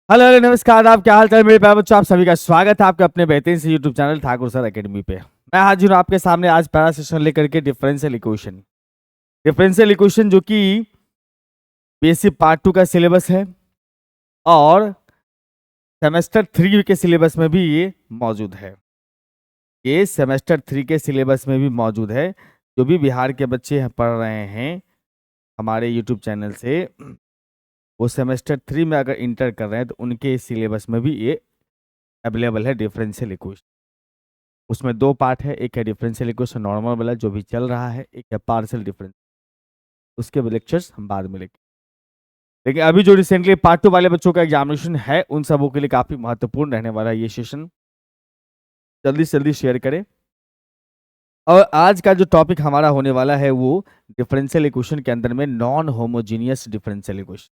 Hello hello नमस्कार। आप क्या हाल चाल मेरे प्यारे बच्चों, आप सभी का स्वागत है आपके अपने बेहतरीन से YouTube channel Thakur sir academy पे। मैं हाजिर हूँ आपके सामने आज पहला सेशन लेकर के डिफरेंशियल इक्वेशन जो कि बीएससी पार्ट 2 का सिलेबस है और सेमेस्टर 3 के सिलेबस में भी ये मौजूद है। ये सेमेस्टर 3 के सिलेबस में भी मौजूद है। जो भी बिहार के बच्चे पढ़ रहे हैं हमारे यूट्यूब चैनल से, वो सेमेस्टर 3 में अगर इंटर कर रहे हैं तो उनके सिलेबस में भी ये अवेलेबल है डिफरेंशियल इक्वेशन। उसमें दो पार्ट है, एक है डिफरेंशियल इक्वेशन नॉर्मल वाला जो भी चल रहा है, एक है पार्शियल डिफरेंस। उसके लेक्चर्स हम बाद में लेंगे, लेकिन अभी जो रिसेंटली पार्ट 2 वाले बच्चों का एग्जामिनेशन है उन सबों के लिए काफी महत्वपूर्ण रहने वाला है ये सेशन। जल्दी से जल्दी शेयर करें। और आज का जो टॉपिक हमारा होने वाला है वो डिफरेंशियल इक्वेशन के अंदर में non homogeneous differential equation.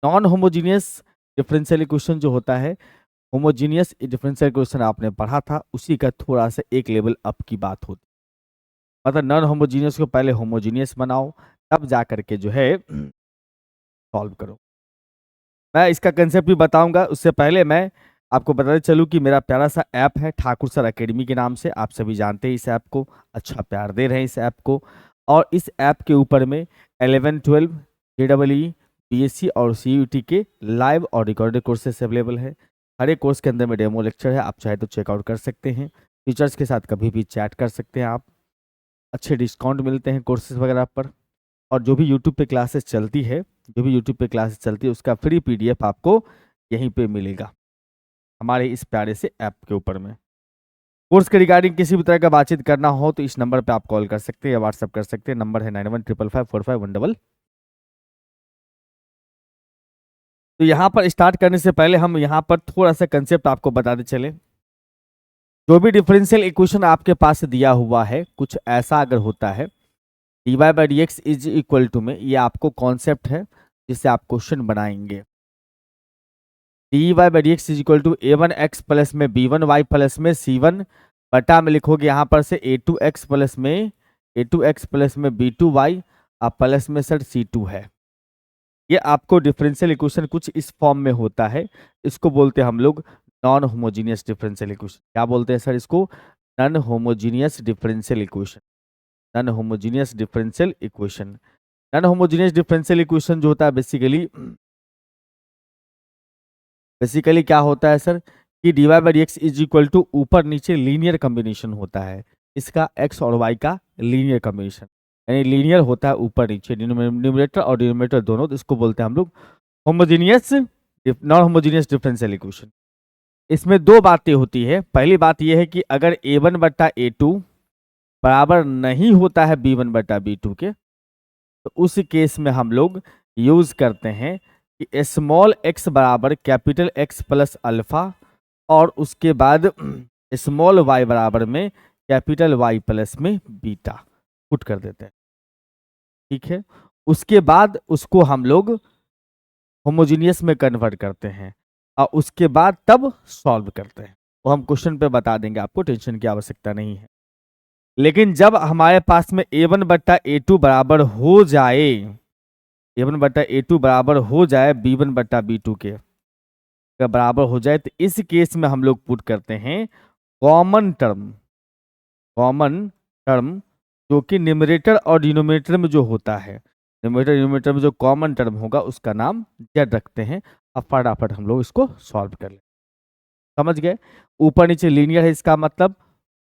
Non homogeneous differential equation जो होता है, होमोजीनियस डिफरेंशियल इक्वेशन आपने पढ़ा था, उसी का थोड़ा सा एक लेवल अप की बात होती है। मतलब नॉन होमोजीनियस को पहले होमोजीनियस बनाओ, तब जा करके जो है सॉल्व करो। मैं इसका कंसेप्ट भी बताऊंगा, उससे पहले मैं आपको बताते चलूं कि मेरा प्यारा सा ऐप है ठाकुर सर एकेडमी के नाम से। आप सभी जानते हैं इस ऐप को, अच्छा प्यार दे रहे हैं इस ऐप को। और इस ऐप के ऊपर में 11, 12, JEE, BSc और CUT के लाइव और रिकॉर्डेड कोर्सेस अवेलेबल है। हर एक कोर्स के अंदर में डेमो लेक्चर है, आप चाहे तो चेकआउट कर सकते हैं। टीचर्स के साथ कभी भी चैट कर सकते हैं आप। अच्छे डिस्काउंट मिलते हैं कोर्सेज वगैरह पर। और जो भी यूट्यूब पे क्लासेस चलती है, उसका फ्री PDF आपको यहीं पे मिलेगा हमारे इस प्यारे से ऐप के ऊपर में। कोर्स के रिगार्डिंग किसी भी तरह का बातचीत करना हो तो इस नंबर पे आप कॉल कर सकते हैं या व्हाट्सएप कर सकते हैं। नंबर है 9155545111। तो यहाँ पर स्टार्ट करने से पहले हम यहाँ पर थोड़ा सा कंसेप्ट आपको बताते चले। जो भी डिफरेंशियल इक्वेशन आपके पास दिया हुआ है, कुछ ऐसा अगर होता है dy/dx इज इक्वल टू में, ये आपको कॉन्सेप्ट है जिससे आप क्वेश्चन बनाएंगे। dy/dx is equal to a1x plus में b1y प्लस में c1 बटा में लिखोगे यहाँ पर से a2x प्लस में b2y प्लस में सर c2 है। ये आपको डिफरेंशियल इक्वेशन कुछ इस फॉर्म में होता है। इसको बोलते हैं हम लोग नॉन होमोजीनियस डिफरेंशियल इक्वेशन। क्या बोलते हैं सर इसको? Non homogeneous differential equation. Non homogeneous differential equation. Non homogeneous differential equation जो होता है बेसिकली क्या होता है सर कि dy/dx इज इक्वल टू ऊपर नीचे लीनियर कॉम्बिनेशन होता है। इसका x और y का लीनियर कॉम्बिनेशन, यानी लीनियर होता है ऊपर नीचे, न्यूमरेटर और डिनोमिनेटर दोनों। तो इसको बोलते हैं हम लोग homogeneous non homogeneous differential equation. इसमें दो बातें होती है। पहली बात यह है कि अगर a1/a2 बराबर नहीं होता है b1/b2 के, तो उस केस में हम लोग यूज करते हैं कि स्मॉल x बराबर कैपिटल X प्लस अल्फा, और उसके बाद स्मॉल y बराबर में कैपिटल Y प्लस में बीटा पुट कर देते हैं। ठीक है, उसके बाद उसको हम लोग होमोजीनियस में कन्वर्ट करते हैं और उसके बाद तब सॉल्व करते हैं। वो हम क्वेश्चन पे बता देंगे, आपको टेंशन की आवश्यकता नहीं है। लेकिन जब हमारे पास में a1/a2 बराबर हो जाए, a1/a2 बराबर हो जाए b1/b2 के अगर बराबर हो जाए, तो इस केस में हम लोग पुट करते हैं कॉमन टर्म जो कि न्यूमरेटर और डिनोमिनेटर में जो होता है, न्यूमरेटर डिनोमिनेटर में जो कॉमन टर्म होगा उसका नाम z रखते हैं। अब फटाफट हम लोग इसको सॉल्व कर लें। समझ गए? ऊपर नीचे लीनियर है, इसका मतलब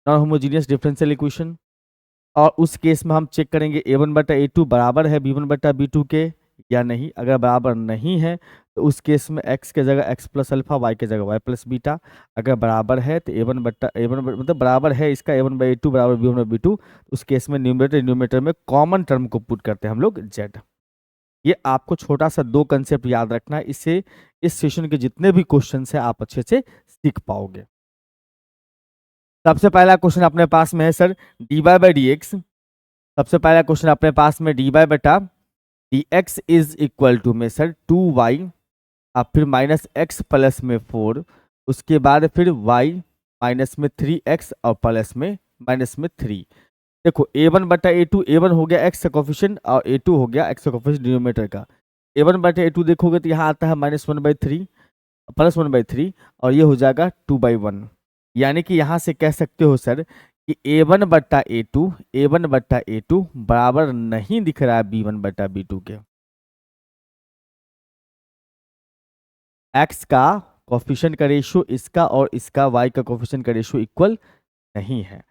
नॉन होमोजीनियस डिफरेंशियल इक्वेशन। और उस केस में हम चेक करेंगे a1/a2 बराबर है b1/b2 के या नहीं। अगर बराबर नहीं है तो उस केस में x के जगह x प्लस अल्फा, y के जगह y प्लस बीटा। अगर बराबर है तो a1 मतलब बराबर है इसका a1/a2 बराबर b1/b2, उस केस में न्यूमरेटर में कॉमन टर्म को पुट करते हैं हम लोग z। ये आपको छोटा सा दो कंसेप्ट याद रखना है, इससे इस सेशन के जितने भी क्वेश्चन है आप अच्छे से सीख पाओगे। सबसे पहला क्वेश्चन अपने पास में है सर dy/dx। सबसे पहला क्वेश्चन अपने पास में dy/dx इज इक्वल टू में सर 2y, अब फिर माइनस x प्लस में 4, उसके बाद फिर y माइनस में 3x और प्लस में माइनस में 3। देखो a1/a2, a1 हो गया x का कोफिशिएंट और a2 हो गया x का कोफिशिएंट डिनोमिनेटर का। a1/a2 देखोगे तो यहाँ आता है -1/3, +1/3 और ये हो जाएगा 2/1। यानी कि यहाँ से कह सकते हो सर कि A1/A2 बराबर नहीं दिख रहा है B1/B2 के। x का कोफिशिएंट का रेशियो इसका और इसका y का कोफिशिएंट का रेशियो इक्वल नहीं है।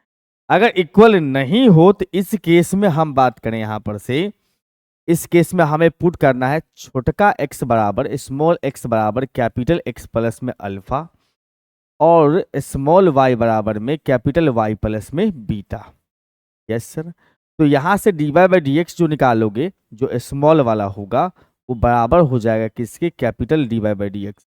अगर इक्वल नहीं हो तो इस केस में हम बात करें यहाँ पर से, इस केस में हमें पुट करना है छोटका x बराबर स्मॉल x बराबर कैपिटल x प्लस में अल्फा और स्मॉल y बराबर में कैपिटल Y प्लस में बीटा। Yes sir. तो यहाँ से dy/dx जो निकालोगे, जो स्मॉल वाला होगा वो बराबर हो जाएगा किसके, कैपिटल dy/dx।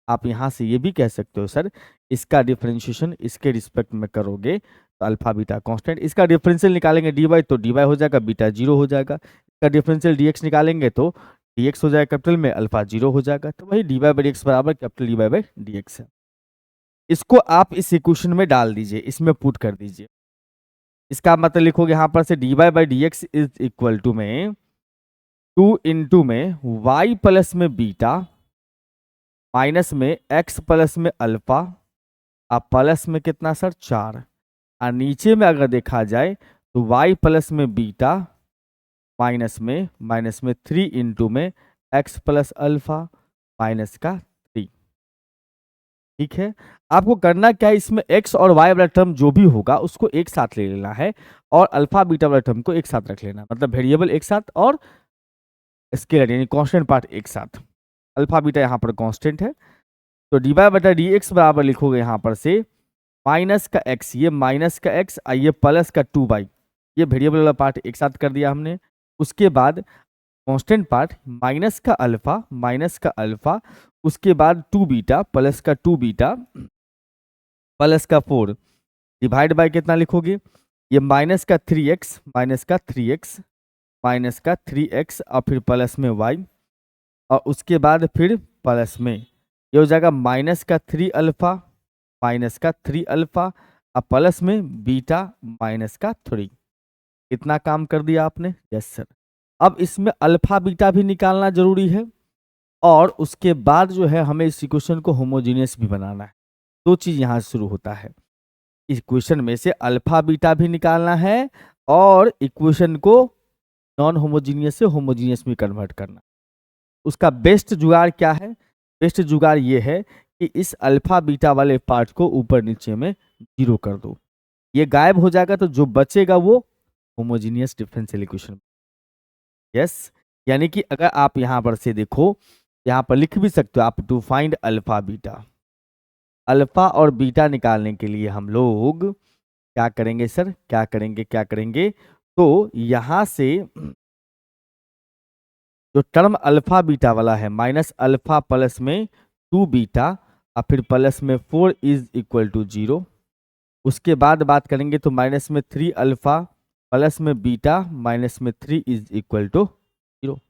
आप यहाँ से ये भी कह सकते हो सर इसका डिफरेंशिएशन इसके रिस्पेक्ट में करोगे तो अल्फा बीटा कांस्टेंट, इसका डिफरेंशियल निकालेंगे dy तो dy हो जाएगा, बीटा 0 हो जाएगा। इसका डिफरेंशियल dx निकालेंगे तो dx हो जाएगा कैपिटल में, अल्फा 0 हो जाएगा। तो वही dy/dx बराबर कैपिटल dy/dx है। इसको आप इस इक्वेशन में डाल दीजिए, इसमें पुट कर दीजिए। इसका मतलब लिखोगे यहाँ पर से dy/dx इज इक्वल टू में 2 इंटू में y प्लस में बीटा माइनस में x प्लस में अल्फा और प्लस में कितना सर 4, और नीचे में अगर देखा जाए तो y प्लस में बीटा माइनस में 3 इंटू में x प्लस अल्फा माइनस का 3। ठीक है, आपको करना क्या है, इसमें x और y वाला टर्म जो भी होगा उसको एक साथ ले लेना है और अल्फा बीटा वाला टर्म को एक साथ रख लेना, मतलब वेरिएबल एक साथ और स्केलर यानी कांस्टेंट पार्ट एक साथ। अल्फा बीटा यहाँ पर कांस्टेंट है तो dy/dx बराबर लिखोगे यहाँ पर से माइनस का x, ये माइनस का x और ये प्लस का 2y, ये वेरिएबल वाला पार्ट एक साथ कर दिया हमने। उसके बाद कांस्टेंट पार्ट माइनस का अल्फा, उसके बाद 2 बीटा प्लस का 2 बीटा प्लस का 4 डिवाइड बाय कितना लिखोगे, ये माइनस का 3x और फिर प्लस में y और उसके बाद फिर प्लस में ये हो जाएगा माइनस का 3 अल्फा और प्लस में बीटा माइनस का 3। इतना काम कर दिया आपने। Yes sir. अब इसमें अल्फा बीटा भी निकालना जरूरी है और उसके बाद जो है हमें इस इक्वेशन को होमोजीनियस भी बनाना है। दो चीज यहाँ से शुरू होता है, इक्वेशन में से अल्फा बीटा भी निकालना है और इक्वेशन को नॉन होमोजीनियस से होमोजीनियस में कन्वर्ट करना। उसका बेस्ट जुगाड़ क्या है, बेस्ट जुगाड़ ये है कि इस अल्फा बीटा वाले पार्ट को ऊपर नीचे में 0 कर दो, ये गायब हो जाएगा तो जो बचेगा वो होमोजीनियस डिफरेंशियल इक्वेशन। यस, यानी कि अगर आप यहां पर से देखो, यहां पर लिख भी सकते हो आप to find alpha beta. Alpha और बीटा निकालने के लिए हम लोग क्या करेंगे सर, क्या करेंगे तो यहां से जो टर्म अल्फा बीटा वाला है माइनस अल्फा प्लस में 2 बीटा और फिर प्लस में 4 इज इक्वल टू 0। उसके बाद बात करेंगे तो माइनस में 3 अल्फा प्लस में बीटा माइनस में 3 इज इक्वल टू 0।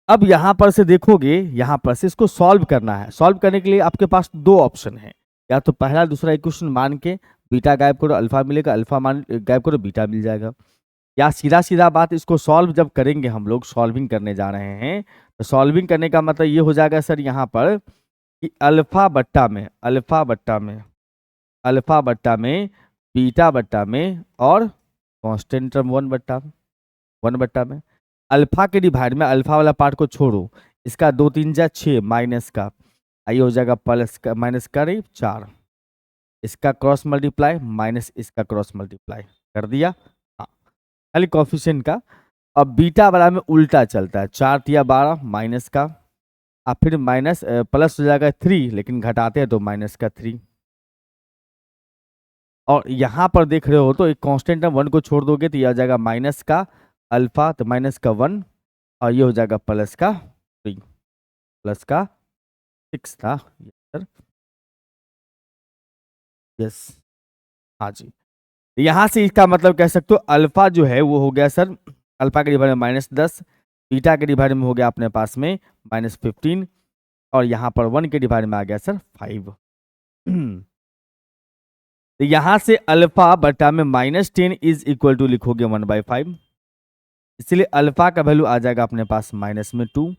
अब यहां पर से देखोगे, यहां पर से इसको सॉल्व करना है। सॉल्व करने के लिए आपके पास दो ऑप्शन है, या तो पहला दूसरा इक्वेशन मान के बीटा गायब करो अल्फा मिलेगा, अल्फा मान गायब करो बीटा मिल जाएगा, या सीधा सीधा बात इसको सॉल्व जब करेंगे, हम लोग सॉल्विंग करने जा रहे हैं तो सॉल्विंग करने का मतलब ये हो जाएगा सर यहाँ पर कि अल्फा बट्टा में बीटा बट्टा में और कांस्टेंट टर्म 1 बट्टा में अल्फा के डिवाइड में अल्फा वाला पार्ट को छोड़ो, इसका 2 3 जा 6 माइनस का आइए हो जाएगा प्लस का माइनस का 4, इसका क्रॉस मल्टीप्लाई माइनस इसका क्रॉस मल्टीप्लाई कर दिया, हाँ खाली कोफिशिएंट का। अब बीटा वाला में उल्टा चलता है, 4 या 12 माइनस का और फिर माइनस प्लस हो जाएगा 3, लेकिन घटाते हैं तो माइनस का 3। और यहाँ पर देख रहे हो तो एक कांस्टेंट टर्म 1 को छोड़ दोगे तो यह आ जाएगा माइनस का अल्फा तो माइनस का 1 और ये हो जाएगा प्लस का 3 प्लस का 6 था सर। यस हाँ जी, यहाँ से इसका मतलब कह सकते हो अल्फा जो है वो हो गया सर, अल्फा के डिवाइड में -10, बीटा के डिवाइड में हो गया अपने पास में -15 और यहाँ पर 1 के डिवाइड में आ गया सर 5। तो यहाँ से अल्फा बटा में -10 इज इक्वल टू लिखोगे 1/5, इसलिए अल्फा का वैल्यू आ जाएगा अपने पास -2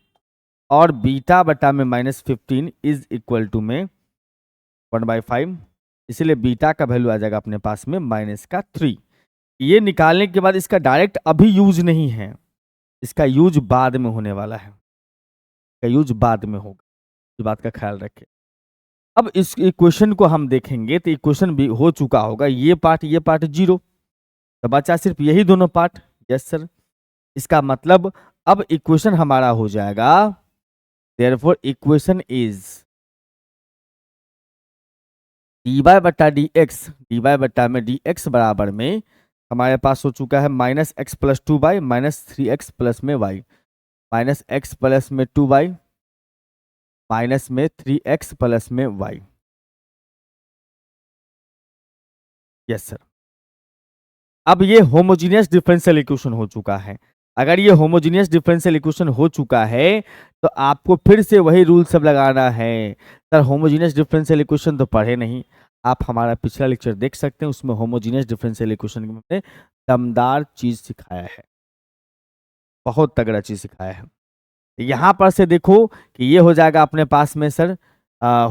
और बीटा बटा में -15 इज इक्वल टू में 1/5, इसलिए बीटा का वैल्यू आ जाएगा अपने पास में -3। ये निकालने के बाद इसका डायरेक्ट अभी यूज नहीं है, इसका यूज बाद में होने वाला है, इसका यूज बाद में होगा, इस बात का ख्याल रखें। अब इस इक्वेशन को हम देखेंगे तो इक्वेशन भी हो चुका होगा, ये पार्ट 0, तो बचा सिर्फ यही दोनों पार्ट। यस सर, इसका मतलब अब इक्वेशन हमारा हो जाएगा, देयरफॉर इक्वेशन इज dy बटा dx, dy बटा में dx बराबर में हमारे पास हो चुका है -x plus 2y -3x plus में y, -x प्लस में 2y माइनस में 3x प्लस में y। यस सर, अब ये होमोजीनियस डिफरेंशियल इक्वेशन हो चुका है। अगर ये होमोजीनियस डिफरेंशियल इक्वेशन हो चुका है तो आपको फिर से वही रूल सब लगाना है। सर होमोजीनियस डिफरेंशियल इक्वेशन तो पढ़े नहीं, आप हमारा पिछला लेक्चर देख सकते हैं, उसमें होमोजीनियस डिफरेंशियल इक्वेशन में दमदार चीज सिखाया है, बहुत तगड़ा चीज सिखाया है। यहाँ पर से देखो कि ये हो जाएगा अपने पास में सर,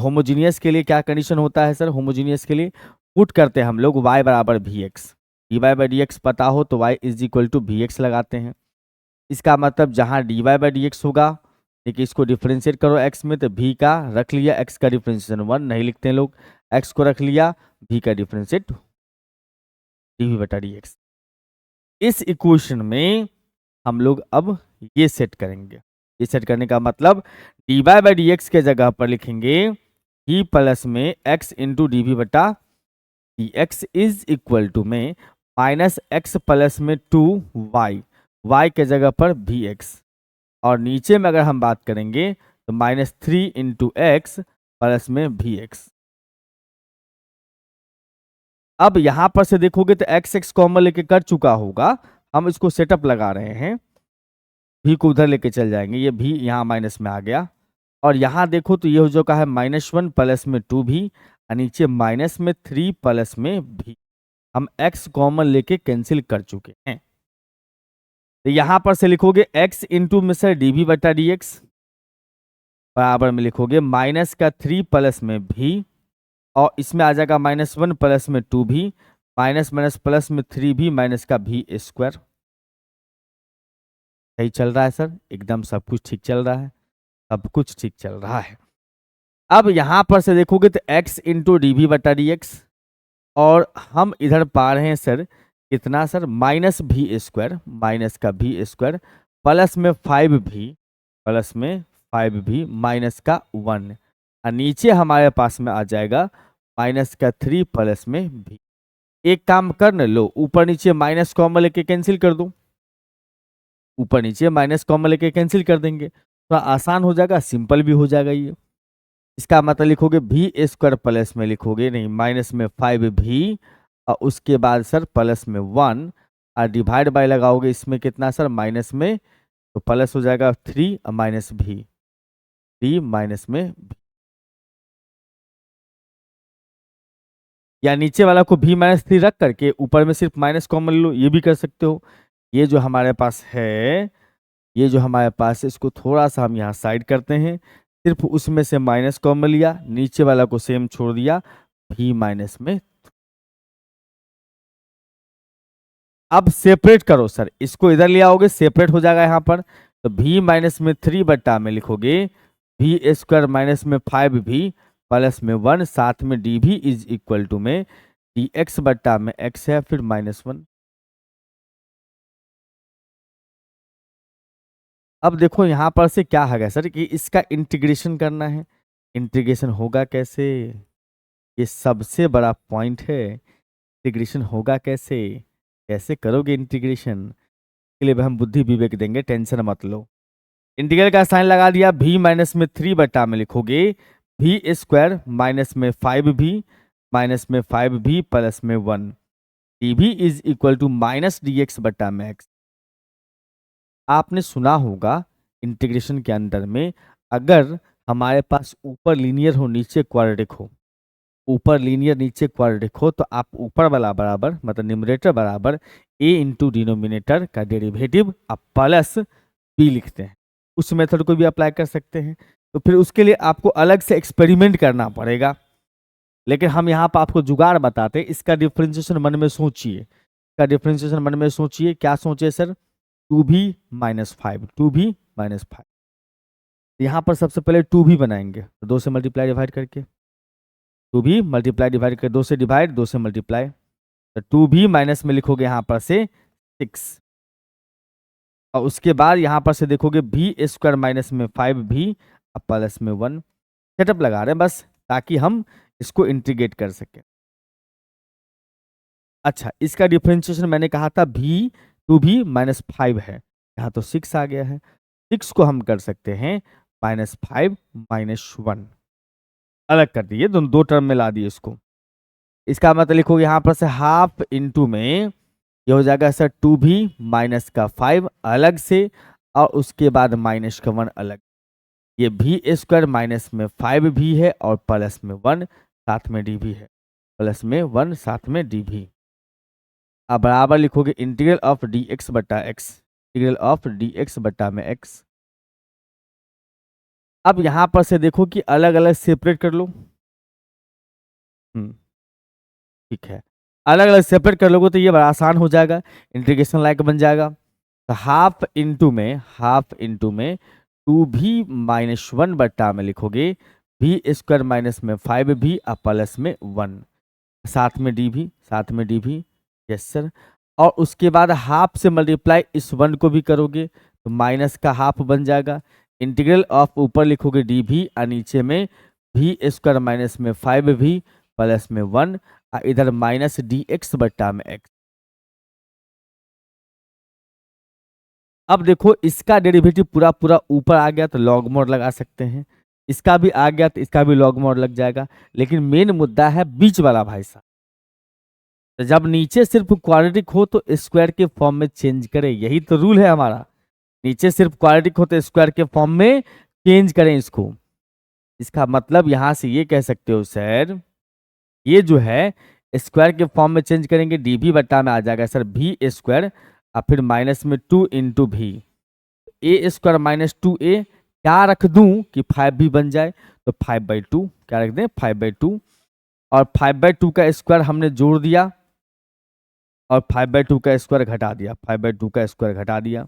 होमोजीनियस के लिए क्या कंडीशन होता है सर, होमोजीनियस के लिए पुट करते हैं हम लोग y बराबर vx, dy by d x पता हो तो y is equal to v x लगाते हैं। इसका मतलब जहाँ dy बाई डी एक्स होगा, देखिए इसको डिफ्रेंशिएट करो x में, तो v का रख लिया, x का डिफ्रेंशिएशन 1 नहीं लिखते हैं लोग, x को रख लिया, v का डिफ्रेंशिएट dv बटा dx। इस इक्वेशन में हम लोग अब ये सेट करेंगे, ये सेट करने का मतलब dy बाई डी एक्स के जगह पर लिखेंगे v प्लस में x इंटू डी वी बटा d x is equal to में -x प्लस में 2y, y के जगह पर vx, और नीचे में अगर हम बात करेंगे तो -3 इंटू एक्स प्लस में vx। अब यहां पर से देखोगे तो x कॉमन लेके कर चुका होगा, हम इसको सेटअप लगा रहे हैं, v को उधर लेके चल जाएंगे, ये v यहाँ माइनस में आ गया, और यहाँ देखो तो ये हो चुका है -1 प्लस में 2v, और नीचे माइनस में 3 प्लस में v, हम x कॉमन लेके कैंसिल कर चुके हैं। तो यहां पर से लिखोगे x इंटू में सर dv बटा dx बराबर में लिखोगे माइनस का 3 प्लस में v, और इसमें आ जाएगा -1 प्लस में 2v, माइनस माइनस प्लस में 3v माइनस का v स्क्वायर। सही चल रहा है सर, एकदम सब कुछ ठीक चल रहा है, सब कुछ ठीक चल रहा है। अब यहां पर से देखोगे तो x इंटू डी बटा डी एक्स, और हम इधर पा रहे हैं सर कितना सर, -v स्क्वायर, माइनस का v स्क्वायर प्लस में 5v, प्लस में 5v माइनस का 1, और नीचे हमारे पास में आ जाएगा माइनस का 3 प्लस में v। एक काम कर न लो, ऊपर नीचे माइनस कॉमन लेके कैंसिल कर दो, ऊपर नीचे माइनस कॉमन लेके कैंसिल कर देंगे, थोड़ा आसान हो जाएगा, सिंपल भी हो जाएगा ये। इसका मतलब लिखोगे v स्क्वायर प्लस में लिखोगे नहीं, माइनस में 5v, और उसके बाद सर प्लस में 1, और डिवाइड बाय लगाओगे इसमें कितना सर, माइनस में, तो प्लस हो जाएगा 3 और माइनस v, 3 माइनस में v, या नीचे वाला को v माइनस 3 रख करके ऊपर में सिर्फ माइनस कॉमन लो, ये भी कर सकते हो। ये जो हमारे पास है, ये जो हमारे पास है, इसको थोड़ा सा हम यहाँ साइड करते हैं, सिर्फ उसमें से माइनस कॉमन लिया, नीचे वाला को सेम छोड़ दिया, v माइनस में। अब सेपरेट करो सर, इसको इधर ले आओगे, सेपरेट हो जाएगा यहाँ पर, तो v माइनस में 3 बट्टा में लिखोगे v स्क्वायर माइनस में 5v प्लस में 1, साथ में dv इज इक्वल टू में dx बट्टा में x है, फिर -1। अब देखो यहाँ पर से क्या है सर कि इसका इंटीग्रेशन करना है, इंटीग्रेशन होगा कैसे, ये सबसे बड़ा पॉइंट है, इंटीग्रेशन होगा कैसे, कैसे करोगे इंटीग्रेशन, के लिए हम बुद्धि विवेक देंगे, टेंशन मत लो। इंटीग्रल का साइन लगा दिया, v माइनस में 3 बटा में लिखोगे v स्क्वायर माइनस में 5v माइनस में 5v प्लस में 1, dv is equal to minus dx बटा में x। आपने सुना होगा इंटीग्रेशन के अंदर में, अगर हमारे पास ऊपर लीनियर हो नीचे क्वाड्रेटिक हो, ऊपर लीनियर नीचे क्वाड्रेटिक हो, तो आप ऊपर वाला बराबर मतलब न्यूमरेटर बराबर a इंटू डिनोमिनेटर का डेरिवेटिव आप प्लस b लिखते हैं, उस मेथड को भी अप्लाई कर सकते हैं। तो फिर उसके लिए आपको अलग से एक्सपेरिमेंट करना पड़ेगा, लेकिन हम यहाँ पर आपको जुगाड़ बताते हैं। इसका डिफ्रेंशिएशन मन में सोचिए, इसका डिफ्रेंशिएशन मन में सोचिए। क्या सोचिए सर? 2b - 5, 2b - 5। यहाँ पर सबसे पहले 2b बनाएंगे, तो 2 से मल्टीप्लाई डिवाइड करके, 2b मल्टीप्लाई डिवाइड कर, 2 से डिवाइड, 2 से मल्टीप्लाई, तो 2b माइनस में लिखोगे यहाँ पर से 6, और उसके बाद यहाँ पर से देखोगे b² माइनस में 5b और प्लस में 1। सेटअप लगा रहे हैं बस, ताकि हम इसको इंटीग्रेट कर सकें। अच्छा, इसका डिफरेंशिएशन मैंने कहा था b 2b - 5 है, यहाँ तो 6 आ गया है। 6 को हम कर सकते हैं -5 - 1, अलग कर दिए, दोनों दो टर्म में ला दिए इसको। इसका मतलब लिखोगे यहाँ पर से हाफ इंटू में ये हो जाएगा सर 2b माइनस का 5 अलग से, और उसके बाद माइनस का 1 अलग। ये b² माइनस में 5b है और प्लस में 1 साथ में db है, प्लस में 1 साथ में db। अब बराबर लिखोगे इंटीग्रल ऑफ dx बटा x, इंटीग्रल ऑफ dx बटा में x। अब यहां पर से देखो कि अलग अलग सेपरेट कर लो। ठीक है, अलग अलग सेपरेट कर लोगे तो ये बड़ा आसान हो जाएगा, इंटीग्रेशन लायक बन जाएगा। तो हाफ इंटू में 2b - 1 बट्टा में लिखोगे b² माइनस में 5b और प्लस में 1 साथ में db, यस सर। और उसके बाद हाफ से मल्टीप्लाई इस 1 को भी करोगे तो माइनस का हाफ बन जाएगा। इंटीग्रल ऑफ ऊपर लिखोगे dv और नीचे में b² माइनस में 5b प्लस में 1 और इधर माइनस dx बट्टा में x। अब देखो इसका डेरिवेटिव पूरा पूरा ऊपर आ गया तो लॉग मोड लगा सकते हैं, इसका भी आ गया तो इसका भी लॉग मोड लग जाएगा। लेकिन मेन मुद्दा है बीच वाला भाई साहब, तो जब नीचे सिर्फ क्वाड्रेटिक हो तो स्क्वायर के फॉर्म में चेंज करें, यही तो रूल है हमारा। नीचे सिर्फ क्वाड्रेटिक हो तो स्क्वायर के फॉर्म में चेंज करें इसको। इसका मतलब यहां से ये कह सकते हो सर, ये जो है स्क्वायर के फॉर्म में चेंज करेंगे, dv बट्टा में आ जाएगा सर b² और फिर माइनस में 2 इंटू भी a² माइनस 2a। क्या रख दूं कि 5b बन जाए, तो 5/2 क्या रख दें 5/2, और 5/2 का स्क्वायर हमने जोड़ दिया और 5/2 का स्क्वायर घटा दिया, 5/2 का स्क्वायर घटा दिया।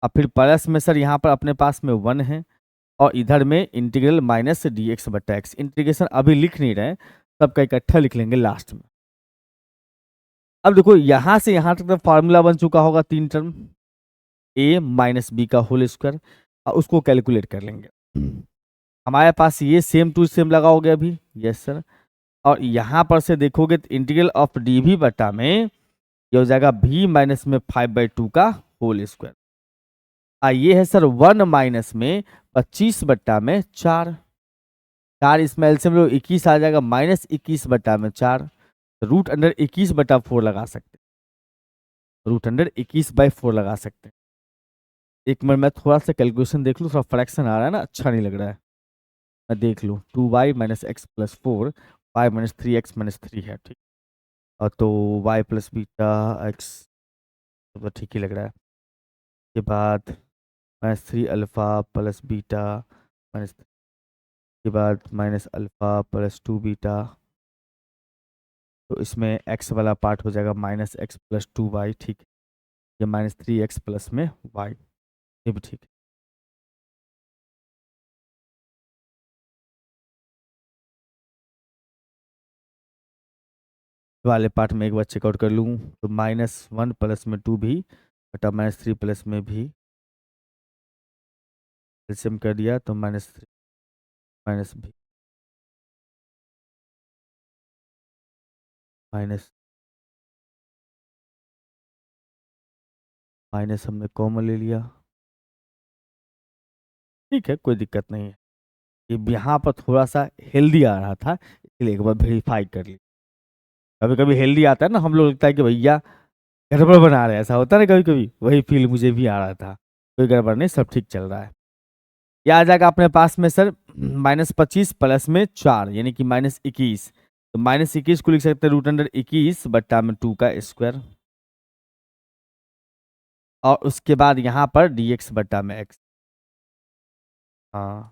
अब फिर प्लस में सर यहाँ पर अपने पास में 1 है और इधर में इंटीग्रल माइनस dx बटा x। इंटीग्रेशन अभी लिख नहीं रहे, सबका इकट्ठा लिख लेंगे लास्ट में। अब देखो यहां से यहां तक तो फॉर्मूला बन चुका होगा 3 टर्म, a माइनस बी का होल स्क्वायर, और उसको कैलकुलेट कर लेंगे। हमारे पास ये सेम टू सेम लगा हो गया अभी, यस सर। और यहां पर से देखोगे तो इंटीग्रल ऑफ dv बटा में ये हो जाएगा b माइनस में 5/2 का होल स्क्वायर। ये है सर 1 माइनस में 25 बट्टा में 4, 4 इसमें एलसीएम लो 21 आ जाएगा, माइनस 21 बट्टा में 4, रूट अंडर 21 बटा 4 लगा सकते हैं, रूट अंडर 21/4 लगा सकते हैं। एक मिनट मैं थोड़ा सा कैलकुलेशन देख लूँ, थोड़ा फ्रैक्शन आ रहा है ना, अच्छा नहीं लग रहा है। मैं देख लूँ 2y - x + 4 y - 3x - 3 है, ठीक। और तो y + बीटा x तो ठीक ही लग रहा है। के बाद -3 अल्फा प्लस बीटा माइनस के बाद -अल्फा + 2 बीटा, तो इसमें x वाला पार्ट हो जाएगा -x + 2y, ठीक है। ये -3x प्लस में y, ये भी ठीक है। वाले पार्ट में एक बार चेकआउट कर लूँ तो -1 प्लस में 2 भी बटा -3 प्लस में भी, एलसीएम कर दिया तो -3 माइनस भी माइनस माइनस हमने कॉमन ले लिया, ठीक है कोई दिक्कत नहीं है। ये यहाँ पर थोड़ा सा हेल्दी आ रहा था, इसलिए एक बार वेरीफाई कर ली। कभी कभी हेल्दी आता है ना, हम लोग लगता है कि भैया गड़बड़ बना रहे हैं, ऐसा होता है ना कभी कभी, वही फील मुझे भी आ रहा था। कोई गड़बड़ नहीं, सब ठीक चल रहा है। ये आ जाएगा अपने पास में सर -25 प्लस में 4 यानी कि -21, तो -21 को लिख सकते हैं रूट अंडर 21 बट्टा में 2 का स्क्वायर, और उसके बाद यहाँ पर dx बट्टा में x। हाँ,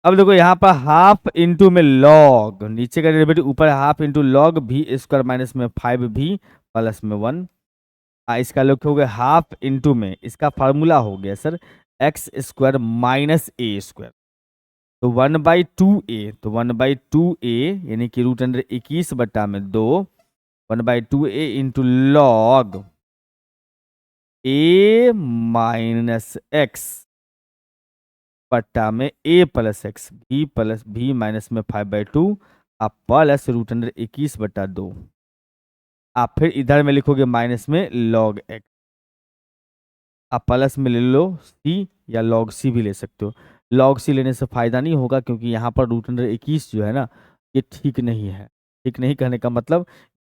अब देखो यहाँ पर हाफ इंटू में लॉग, नीचे का डेरिवेटिव ऊपर हाफ इंटू लॉग भी स्क्वायर माइनस में 5 भी प्लस में 1। इसका लोग हो गया हाफ इंटू में, इसका फार्मूला हो गया sir x square minus a square, तो 1/2a, तो 1/2a यानी कि root under 21/2, 1/2a into log a minus x बट्टा में a plus x, v minus में 5/2 आप प्लस रूट अंडर 21/2। आप फिर इधर में लिखोगे माइनस में लॉग एक्स, आप प्लस में ले लो c या लॉग c भी ले सकते हो। लॉग c लेने से फायदा नहीं होगा क्योंकि यहाँ पर रूट अंडर 21 जो है ना ये ठीक नहीं है। ठीक नहीं कहने का मतलब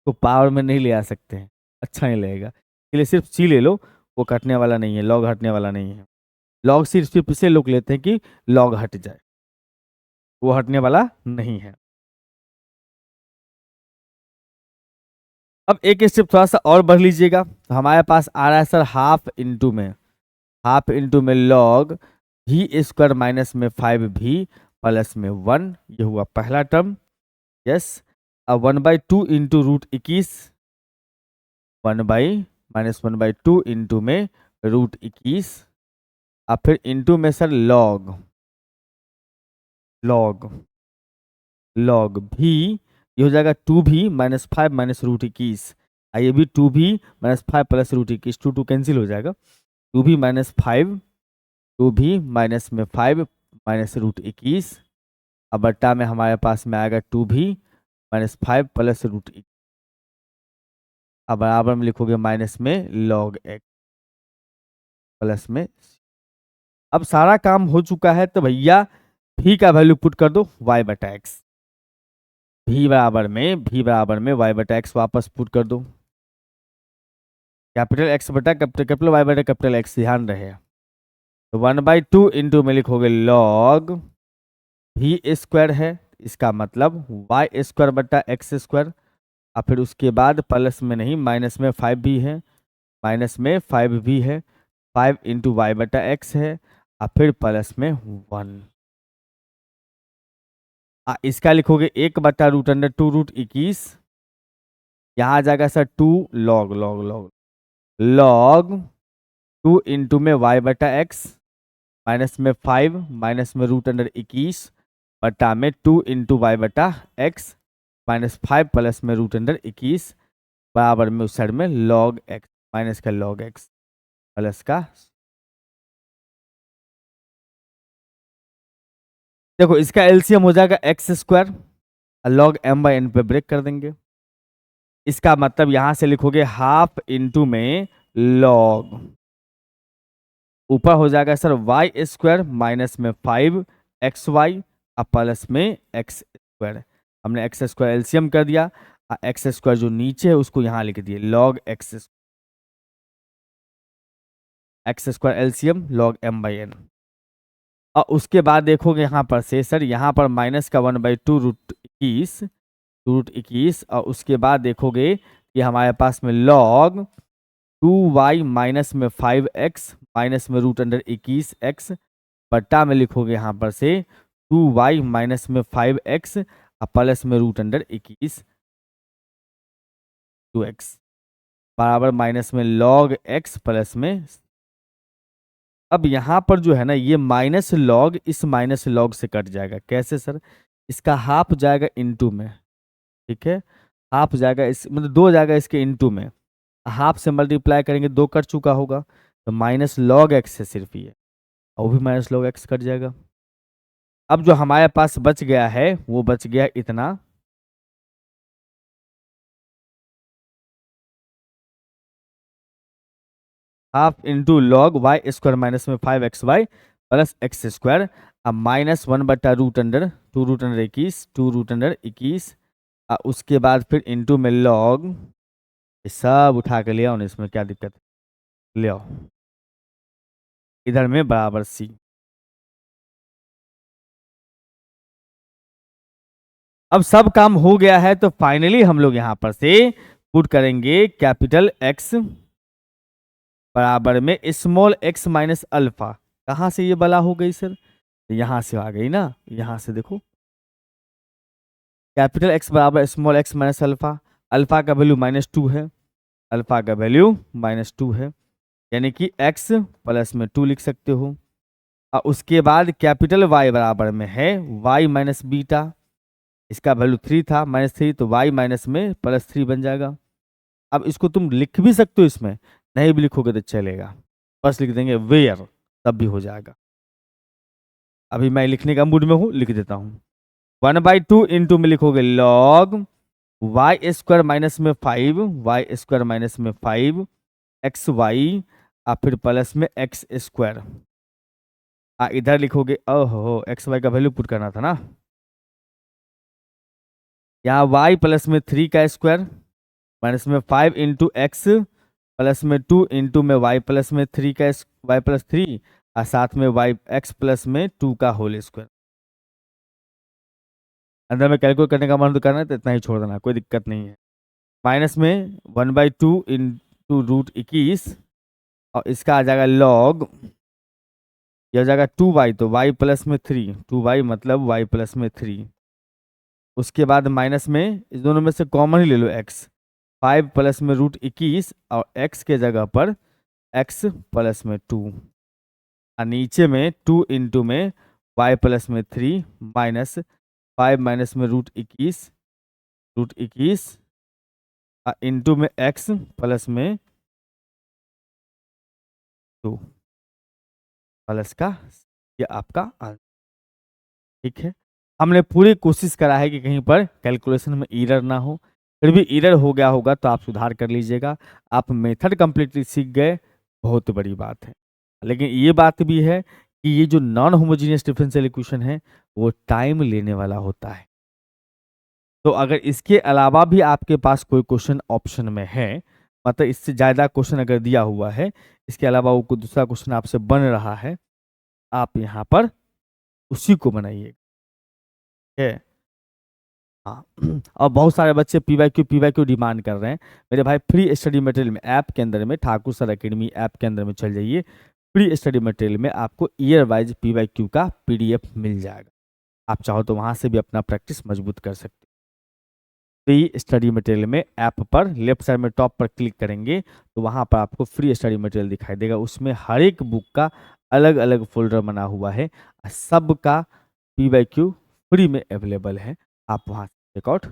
तो पावर में नहीं ले आ सकते हैं, अच्छा नहीं लगेगा, इसलिए सिर्फ c ले लो, वो कटने वाला नहीं है, लॉग हटने वाला नहीं है। लॉग सिर्फ इसे लोग लेते हैं कि लॉग हट जाए, वो हटने वाला नहीं है। अब एक स्टेप थोड़ा सा और बढ़ लीजिएगा, तो हमारे पास आ रहा है सर हाफ इंटू में लॉग v स्क्वायर माइनस में 5v प्लस में 1, ये हुआ पहला टर्म। यस, अब 1/2 इंटू रूट 21, 1/-1/2 इंटू में रूट 21, अब फिर इंटू में सर लॉग भी, ये हो जाएगा 2v माइनस 5 माइनस रूट 21, ये भी 2v minus 5 plus root 21, 2 cancel हो जाएगा, 2v माइनस 5, 2v माइनस में 5 माइनस रूट 21, अब बट्टा में हमारे पास में आएगा 2v माइनस 5 प्लस रूट 21, अब बराबर में लिखोगे माइनस में लॉग एक्स प्लस में। अब सारा काम हो चुका है, तो भैया v का वैल्यू पुट कर दो y/x, v बराबर में y/x वापस पुट कर दो, कैपिटल x बटा कैपिटल y बटा कैपिटल x, ध्यान रहे। तो 1/2 इंटू में लिखोगे लॉग v स्क्वायर है, इसका मतलब y स्क्वायर बटा एक्स स्क्वायर, और फिर उसके बाद प्लस में नहीं माइनस में 5 भी है, माइनस में 5 भी है, 5 इंटू वाई बटा एक्स है, और फिर प्लस में 1। इसका लिखोगे 1/√2 रूट 21, यहाँ आ जाएगा सर 2 लॉग 2 इंटू में वाई बटा एक्स माइनस में 5 माइनस में √21 बटा में 2 इंटू वाई बटा एक्स माइनस 5 प्लस में √21 बराबर में उस साइड में लॉग एक्स माइनस का लॉग एक्स प्लस का। देखो इसका एलसीएम हो जाएगा एक्स स्क्वायर, लॉग m/n पे ब्रेक कर देंगे, इसका मतलब यहां से लिखोगे हाफ इंटू में लॉग, ऊपर हो जाएगा सर वाई स्क्वायर माइनस में 5xy और प्लस में एक्स स्क्वायर, हमने एक्स स्क्वायर एलसीएम कर दिया, एक्स स्क्वायर जो नीचे है उसको यहां लिख दिए log x square LCM log m/n। और उसके बाद देखोगे यहाँ पर से सर यहाँ पर माइनस का 1/2 √21 और उसके बाद देखोगे कि हमारे पास में लॉग 2y माइनस में 5x माइनस में √21x बट्टा में लिखोगे यहाँ पर से 2y माइनस में 5x और प्लस में √21 2x बराबर माइनस में लॉग x प्लस में। अब यहाँ पर जो है ना ये माइनस लॉग इस माइनस लॉग से कट जाएगा, कैसे सर, इसका हाफ जाएगा इनटू में, ठीक है, हाफ जाएगा इस मतलब 2 जाएगा इसके इनटू में, हाफ से मल्टीप्लाई करेंगे 2 कट चुका होगा, तो माइनस लॉग एक्स है सिर्फ ये, और वो भी माइनस लॉग एक्स कट जाएगा। अब जो हमारे पास बच गया है वो बच गया इतना, half into log y square minus में 5xy प्लस एक्स स्क्वायर, अब माइनस 1/√2 √21 उसके बाद फिर इंटू में लॉग, सब उठा के ले आओ, इसमें क्या दिक्कत है, ले आओ इधर में बराबर सी। अब सब काम हो गया है, तो फाइनली हम लोग यहां पर से पुट करेंगे कैपिटल एक्स बराबर में स्मॉल x माइनस अल्फा कहाँ से ये बला हो गई सर? यहाँ से आ गई ना, यहाँ से देखो कैपिटल एक्स बराबर small x minus alpha, alpha का वैल्यू -2 है, अल्फा का वैल्यू -2 है, यानी कि x प्लस में 2 लिख सकते हो। और उसके बाद कैपिटल y बराबर में है y माइनस बीटा, इसका वैल्यू 3 था, -3, तो y माइनस में +3 बन जाएगा। अब इसको तुम लिख भी सकते हो, इसमें नहीं भी लिखोगे तो चलेगा, बस लिख देंगे वेयर, तब भी हो जाएगा। अभी मैं लिखने का मूड में हूँ, लिख देता हूँ। 1/2 इंटू में लिखोगे लॉग y² माइनस में 5, y² माइनस में 5 xy, और फिर प्लस में x²। इधर लिखोगे, ओहो xy का वैल्यू पुट करना था ना, यहाँ y प्लस में 3 का स्क्वायर माइनस में 5 इंटू एक्स प्लस में 2 इंटू में y प्लस में 3 का y प्लस 3, और साथ में y x प्लस में 2 का होल स्क्वायर। अंदर में कैलकुलेट करने का मन तो करना है तो इतना ही छोड़ देना, कोई दिक्कत नहीं है। माइनस में 1/2 इंटू √21, और इसका आ जाएगा लॉग, यह हो जाएगा 2y, तो y प्लस में 3, 2y मतलब y प्लस में 3। उसके बाद माइनस में इस दोनों में से कॉमन ही ले लो x, 5 प्लस में √21, और x के जगह पर x प्लस में 2, और नीचे में 2 इंटू में y प्लस में 3 माइनस 5 माइनस में √21 इंटू में x प्लस में 2 प्लस का, ये आपका आंसर। ठीक है, हमने पूरी कोशिश करा है कि कहीं पर कैलकुलेशन में एरर ना हो, फिर भी एरर हो गया होगा तो आप सुधार कर लीजिएगा। आप मेथड कंप्लीटली सीख गए, बहुत बड़ी बात है। लेकिन ये बात भी है कि ये जो नॉन होमोजीनियस डिफरेंशियल इक्वेशन है वो टाइम लेने वाला होता है। तो अगर इसके अलावा भी आपके पास कोई क्वेश्चन ऑप्शन में है, मतलब इससे ज़्यादा क्वेश्चन अगर दिया हुआ है, इसके अलावा वो कोई दूसरा क्वेश्चन आपसे बन रहा है, आप यहाँ पर उसी को बनाइए। है हाँ, और बहुत सारे बच्चे पीवाईक्यू डिमांड कर रहे हैं। मेरे भाई फ्री स्टडी मटेरियल में ऐप के अंदर में, ठाकुर सर अकेडमी ऐप के अंदर में चल जाइए, फ्री स्टडी मटेरियल में आपको ईयर वाइज पीवाईक्यू का PDF मिल जाएगा। आप चाहो तो वहां से भी अपना प्रैक्टिस मजबूत कर सकते हो। फ्री स्टडी मटेरियल में ऐप पर लेफ्ट साइड में टॉप पर क्लिक करेंगे तो वहां पर आपको फ्री स्टडी मटेरियल दिखाई देगा। उसमें हर एक बुक का अलग अलग फोल्डर बना हुआ है, सबका पीवाईक्यू फ्री में अवेलेबल है, आप वहां से चेकआउट।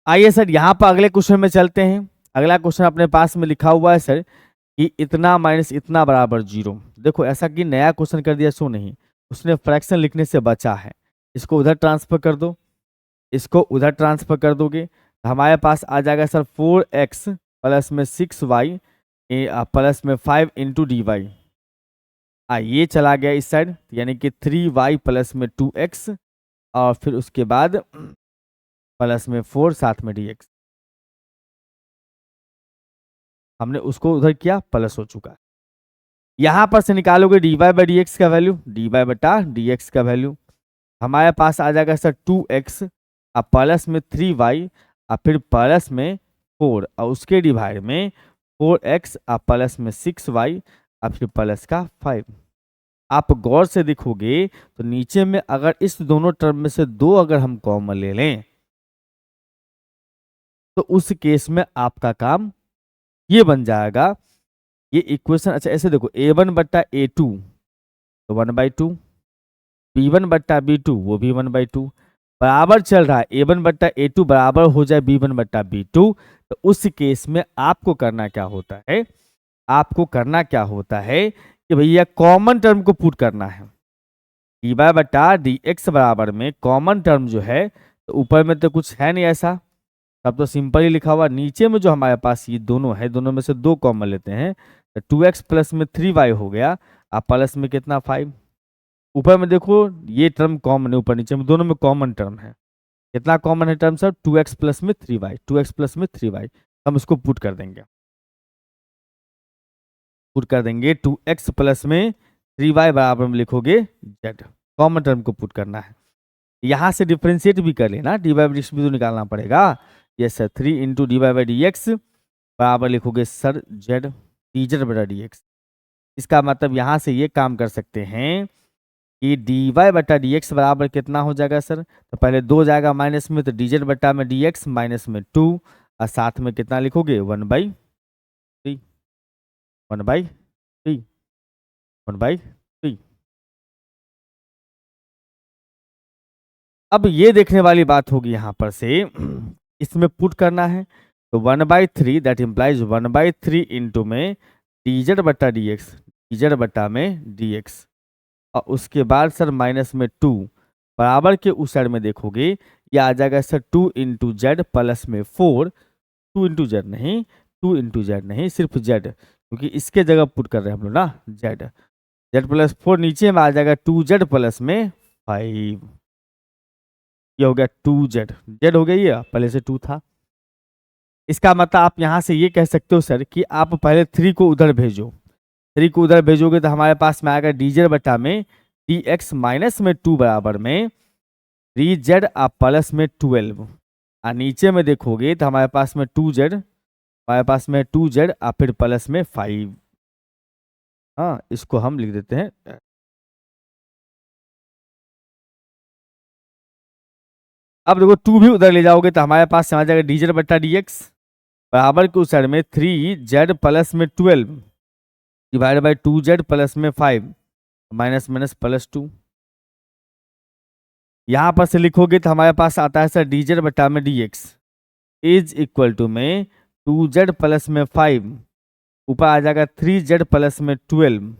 आइए सर, यहाँ पर अगले क्वेश्चन में चलते हैं। अगला क्वेश्चन अपने पास में लिखा हुआ है सर कि इतना माइनस इतना बराबर 0। देखो ऐसा कि नया क्वेश्चन कर दिया सो नहीं, उसने फ्रैक्शन लिखने से बचा है। इसको उधर ट्रांसफर कर दो, इसको उधर ट्रांसफर कर दोगे तो हमारे पास आ जाएगा सर 4x प्लस में 6y प्लस में 5 इंटू dy। ये चला गया इस साइड, यानी कि 3y प्लस में 2x, और फिर उसके बाद प्लस में 4 साथ में dx। हमने उसको उधर किया, प्लस हो चुका है। यहां पर से निकालोगे dy बाई dx का वैल्यू, dy बटा dx का वैल्यू हमारे पास आ जाएगा सर 2x और प्लस में 3y और फिर प्लस में 4 और उसके डिवाइड में 4x और प्लस में 6y और फिर प्लस का 5। आप गौर से देखोगे तो नीचे में अगर इस दोनों टर्म में से 2 अगर हम कॉमन ले लें तो उस केस में आपका काम ये बन जाएगा, ये इक्वेशन। अच्छा ऐसे देखो, a1 बट्टा a2 तो 1/2, b1 बट्टा b2 वो भी 1/2 बराबर चल रहा है। a1 बट्टा a2 बराबर हो जाए b1 बट्टा b2, तो उस केस में आपको करना क्या होता है, आपको करना क्या होता है कि भैया कॉमन टर्म को पुट करना है। dy बट्टा dx बराबर में कॉमन टर्म जो है, तो ऊपर में तो कुछ है नहीं ऐसा, तब तो सिंपल ही लिखा हुआ। नीचे में जो हमारे पास ये दोनों है, दोनों में से 2 कॉमन लेते हैं तो 2x प्लस में 3y हो गया और प्लस में कितना 5। ऊपर में देखो ये टर्म कॉमन है, ऊपर नीचे में दोनों में कॉमन टर्म है। कितना कॉमन है टर्म सर, 2x प्लस में 3y, 2x प्लस में 3y। हम इसको पुट कर देंगे, पुट कर देंगे 2x प्लस में 3y बराबर में लिखोगे z। कॉमन टर्म को पुट करना है, यहां से डिफ्रेंशिएट भी कर लेना, dy बाई dx भी तो निकालना पड़ेगा। Yes sir, 3 into dy by dx बराबर लिखोगे सर जेड डी जेड बटा डी एक्स। इसका मतलब यहाँ से ये काम कर सकते हैं कि डी वाई बटा डी एक्स बराबर कितना हो जाएगा सर, तो पहले 2 जाएगा माइनस में, तो डी जेड बटा में डी एक्स माइनस में 2, और साथ में कितना लिखोगे 1/3, 1/3, 1/3। अब ये देखने वाली बात होगी यहाँ पर से इसमें पुट करना है, तो 1/3 दैट इम्प्लाइज 1/3 इंटू में डी जेड बटा डी एक्स, डी जेड बटा में डी एक्स, और उसके बाद सर माइनस में 2, बराबर के उस साइड में देखोगे ये आ जाएगा सर 2 इंटू जेड प्लस में 4, 2 इंटू जेड नहीं, 2 इंटू जेड नहीं, सिर्फ जेड, क्योंकि इसके जगह पुट कर रहे हैं हम लोग ना जेड, जेड प्लस 4 नीचे में आ जाएगा 2z प्लस में 5, ये हो गया 2z, जेड हो गया, ये पहले से 2 था। इसका मतलब आप यहाँ से ये कह सकते हो सर कि आप पहले 3 को उधर भेजो, 3 को उधर भेजोगे तो हमारे पास में आएगा डी जेड बटा में डी एक्स माइनस में 2 बराबर में 3z प्लस में 12, और नीचे में देखोगे तो हमारे पास में 2z, हमारे पास में 2z और फिर प्लस में 5। हाँ, इसको हम लिख देते हैं। अब देखो 2 भी उधर ले जाओगे तो हमारे पास आ जाएगा डी जेड बटा डी एक्स बराबर के उस साइड में 3z प्लस में 12 डिवाइड बाई 2z प्लस में 5 माइनस माइनस प्लस 2। यहाँ पर से लिखोगे तो हमारे पास आता है सर डी जेड बटा में d x is equal to में 2z प्लस में 5, ऊपर आ जाएगा 3z प्लस में 12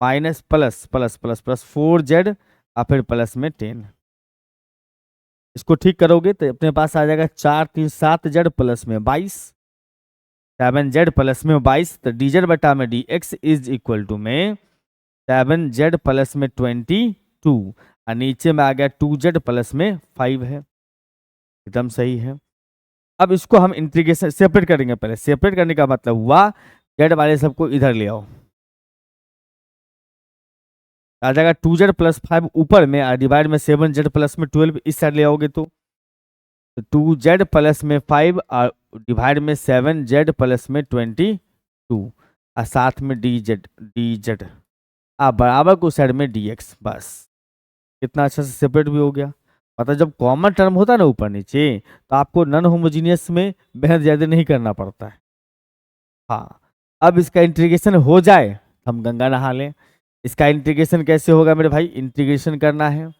minus plus plus plus plus 4z और फिर प्लस में 10। इसको ठीक करोगे तो अपने पास आ जाएगा 4 3 7z प्लस में 22, 7z प्लस में 22, तो डी जेड बटा में d x is equal to में 7z प्लस में 22, और नीचे में आ गया 2z प्लस में 5 है, एकदम सही है। अब इसको हम इंटीग्रेशन सेपरेट करेंगे, पहले सेपरेट करने का मतलब हुआ जेड वाले सबको इधर ले आओ, आ जाएगा 2z प्लस 5 ऊपर में, और डिवाइड में 7z प्लस में 12 इस साइड ले आओगे तो 2z प्लस में 5 और डिवाइड में 7z प्लस में 22, और साथ में dz बराबर को साइड में dx, बस कितना अच्छा से सेपरेट भी हो गया। मतलब जब कॉमन टर्म होता है ना ऊपर नीचे, तो आपको नॉन होमोजीनियस में मेहनत ज़्यादा नहीं करना पड़ता है। हाँ, अब इसका इंटीग्रेशन हो जाए हम गंगा नहा लें। इसका इंटीग्रेशन कैसे होगा मेरे भाई, इंटीग्रेशन करना है,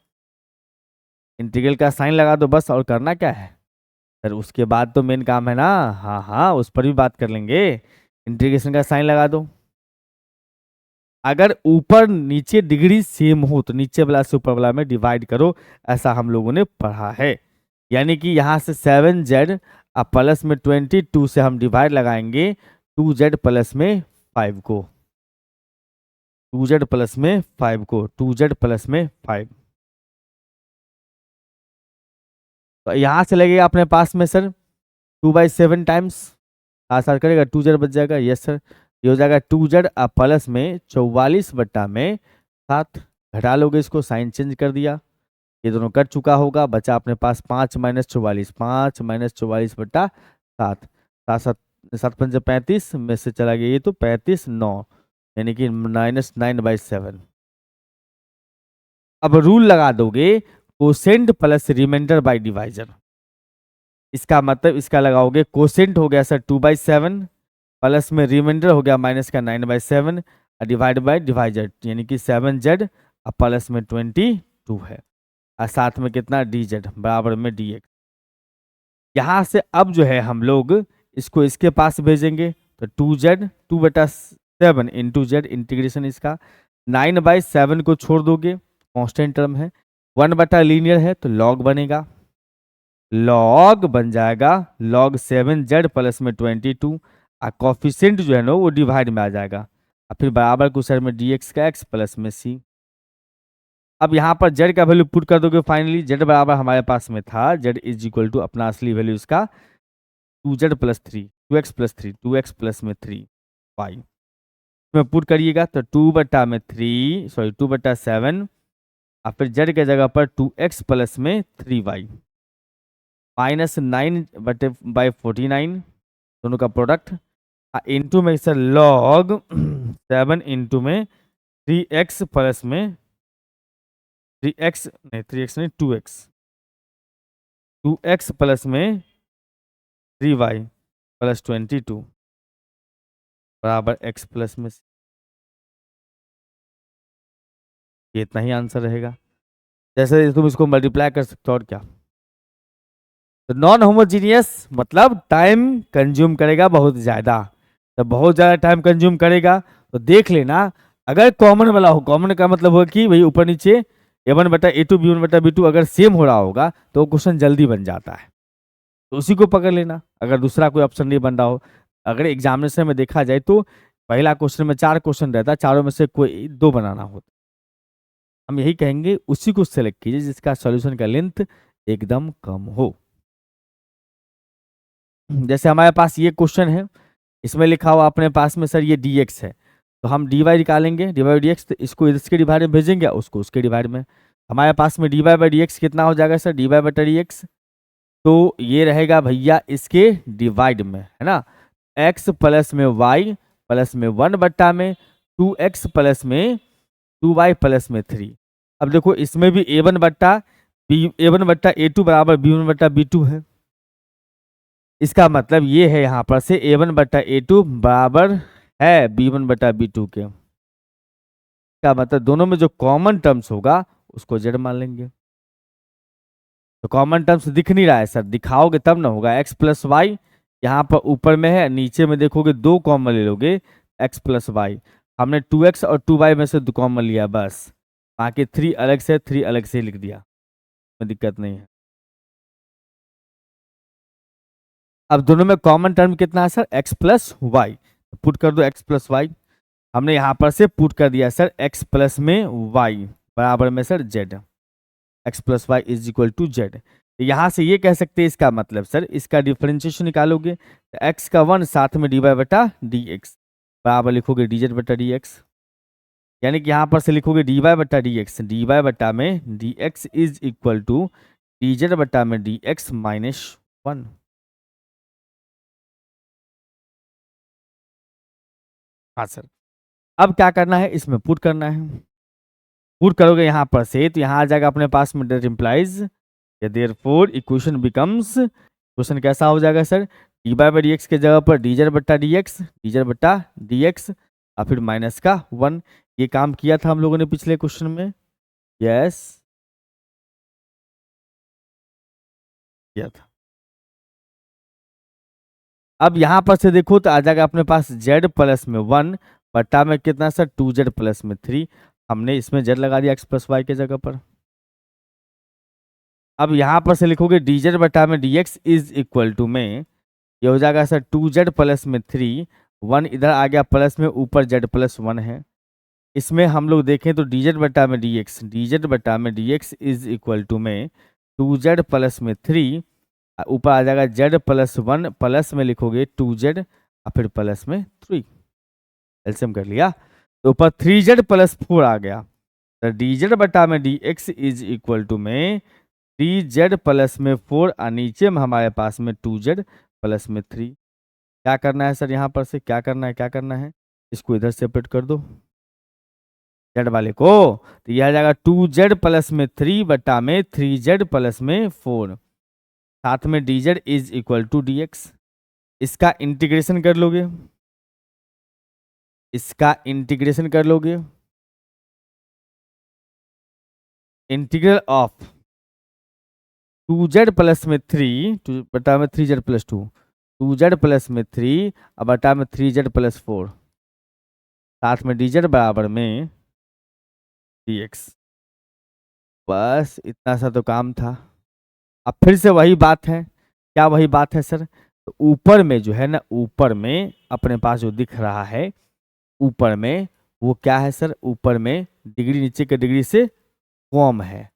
इंटीग्रल का साइन लगा दो बस, और करना क्या है सर, उसके बाद तो मेन काम है ना। हाँ हाँ, उस पर भी बात कर लेंगे। इंटीग्रेशन का साइन लगा दो, अगर ऊपर नीचे डिग्री सेम हो तो नीचे वाला से ऊपर वाला में डिवाइड करो, ऐसा हम लोगों ने पढ़ा है। यानी कि यहाँ से 7z और प्लस में 22 से हम डिवाइड लगाएंगे 2z प्लस में 5 को, 2z प्लस में 5 को, 2z प्लस में 5, तो यहाँ से लगेगा अपने पास में सर 2/7 टाइम्स, साथ साथ करेगा 2z बच जाएगा, यस सर, ये हो जाएगा 2z प्लस में 44 बट्टा में 7, घटा लोगे इसको, साइन चेंज कर दिया, ये दोनों कट चुका होगा, बचा अपने पास 5 माइनस 44, 5 माइनस 44 बट्टा 7, 7 7 7 5 35 में से चला गया ये तो 35 9, यानी कि -9/7। अब रूल लगा दोगे quotient plus remainder by divisor, इसका मतलब इसका लगाओगे कोसेंट हो गया सर 2/7 प्लस में रिमाइंडर हो गया माइनस का 9/7 डिवाइड बाय डिवाइजर, यानी कि 7z प्लस में 22 है, और साथ में कितना dz बराबर में dx। यहाँ से अब जो है हम लोग इसको इसके पास भेजेंगे, तो 2z 2/7 इंटू जेड इंटीग्रेशन इसका 9/7 को छोड़ दोगे, कांस्टेंट टर्म है, 1 लीनियर है तो लॉग बनेगा, लॉग बन जाएगा लॉग 7z प्लस में 22, और कॉफिशेंट जो है ना वो डिवाइड में आ जाएगा, और फिर बराबर को सर में dx का x प्लस में c। अब यहाँ पर z का वैल्यू पुट कर दोगे, फाइनली z बराबर हमारे पास में था z इज इक्वल टू अपना असली वैल्यू इसका 2z plus 3 2x plus 3 2x plus में 3y में पुट करिएगा, तो 2/7 और फिर z के जगह पर 2x प्लस में 3y माइनस 9/49 दोनों का प्रोडक्ट, इंटू में सर लॉग 7 इंटू में 3x प्लस में 3x नहीं 3x नहीं 2x प्लस में 3y प्लस 22 बराबर x प्लस में, ये इतना ही आंसर रहेगा। जैसे तुम इसको मल्टीप्लाई कर सकते हो और क्या। तो नॉन होमोजीनियस मतलब टाइम कंज्यूम करेगा बहुत ज़्यादा, तो बहुत ज़्यादा टाइम कंज्यूम करेगा तो देख लेना, अगर कॉमन वाला हो, कॉमन का मतलब हो कि भाई ऊपर नीचे a1 बटा a2 b1 बटा b2 अगर सेम हो रहा होगा तो क्वेश्चन जल्दी बन जाता है, तो उसी को पकड़ लेना। अगर दूसरा कोई ऑप्शन नहीं बन रहा हो, अगर एग्जामिनेशन में देखा जाए तो पहला क्वेश्चन में 4 क्वेश्चन रहता है, चारों में से कोई 2 बनाना होता, हम यही कहेंगे उसी को सेलेक्ट कीजिए जिसका सॉल्यूशन का लेंथ एकदम कम हो। जैसे हमारे पास ये क्वेश्चन है, इसमें लिखा हुआ अपने पास में सर ये dx है, तो हम dy निकालेंगे, dy by dx, तो इसको इसके डिवाइड में भेजेंगे, उसको उसके डिवाइड में। हमारे पास में dy by dx कितना हो जाएगा सर, dy बटा dx, तो ये रहेगा भैया इसके डिवाइड में, है ना, x प्लस में y प्लस में 1 बट्टा में 2x प्लस में 2y प्लस में 3। अब देखो इसमें भी a1 बट्टा a2 बराबर b1 बट्टा b2 है, इसका मतलब ये है यहाँ पर से a1 बटा a2 बराबर है b1 बटा b2 के, इसका मतलब दोनों में जो कॉमन टर्म्स होगा उसको z मान लेंगे। तो कॉमन टर्म्स दिख नहीं रहा है सर, दिखाओगे तब ना होगा। x प्लस वाई यहाँ पर ऊपर में है, नीचे में देखोगे 2 कॉमन ले लोगे, x प्लस वाई, हमने 2x और 2y में से 2 कॉमन लिया बस, बाकी 3 अलग से 3 अलग से लिख दिया, कोई दिक्कत नहीं है। अब दोनों में कॉमन टर्म कितना है sir, x plus y, put कर दो x प्लस वाई, हमने यहाँ पर से पुट कर दिया सर x प्लस में y बराबर में sir z, x plus y is equal to z. यहाँ से ये कह सकते हैं इसका मतलब सर इसका डिफरेंशिएशन निकालोगे तो x का 1 साथ में dy बटा dx बराबर लिखोगे dz बटा dx, यानी कि यहाँ पर से लिखोगे dy बटा dx, dy बटा में dx is equal to dz बटा में dx माइनस 1। हाँ सर, अब क्या करना है, इसमें पुट करना है, पुट करोगे यहाँ पर से तो यहाँ आ जाएगा अपने पास में that implies therefore equation becomes, question कैसा हो जाएगा sir, D by d x के जगह पर डीजर बट्टा डी एक्स और फिर माइनस का 1। ये काम किया था हम लोगों ने पिछले क्वेश्चन में, यस किया था। अब यहाँ पर से देखो तो आ जाएगा अपने पास z प्लस में 1 बट्टा में कितना सर 2z प्लस में 3, हमने इसमें z लगा दिया x प्लस वाई के जगह पर। अब यहाँ पर से लिखोगे dz बटा में dx इज इक्वल टू में ये हो जाएगा सर 2z प्लस में 3, 1 इधर आ गया प्लस में, ऊपर z प्लस 1 है, इसमें हम लोग देखें तो dz बटा में dx इज इक्वल टू में 2z प्लस में 3, ऊपर आ जाएगा z प्लस 1, प्लस में लिखोगे 2z और फिर प्लस में 3, एलसीएम कर लिया तो ऊपर 3z प्लस 4 आ गया, तो dz बटा में dx इज इक्वल टू में 3z प्लस में 4 और नीचे में हमारे पास में 2z प्लस में 3। क्या करना है सर, यहाँ पर से क्या करना है, इसको इधर सेपरेट कर दो z वाले को, तो यह आ जाएगा 2z प्लस में 3 बटा में 3z प्लस में 4, साथ में dz is equal to dx। इसका इंटीग्रेशन कर लोगे, इंटीग्रल ऑफ 2z प्लस में 3 बटा में 3z प्लस 2, 2z प्लस में 3 और बटा में 3z प्लस 4, साथ में dz बराबर में dx। बस इतना सा तो काम था। अब फिर से वही बात है, क्या वही बात है सर, तो ऊपर में जो है ना, ऊपर में अपने पास जो दिख रहा है ऊपर में वो क्या है सर, ऊपर में डिग्री नीचे के डिग्री से कम है,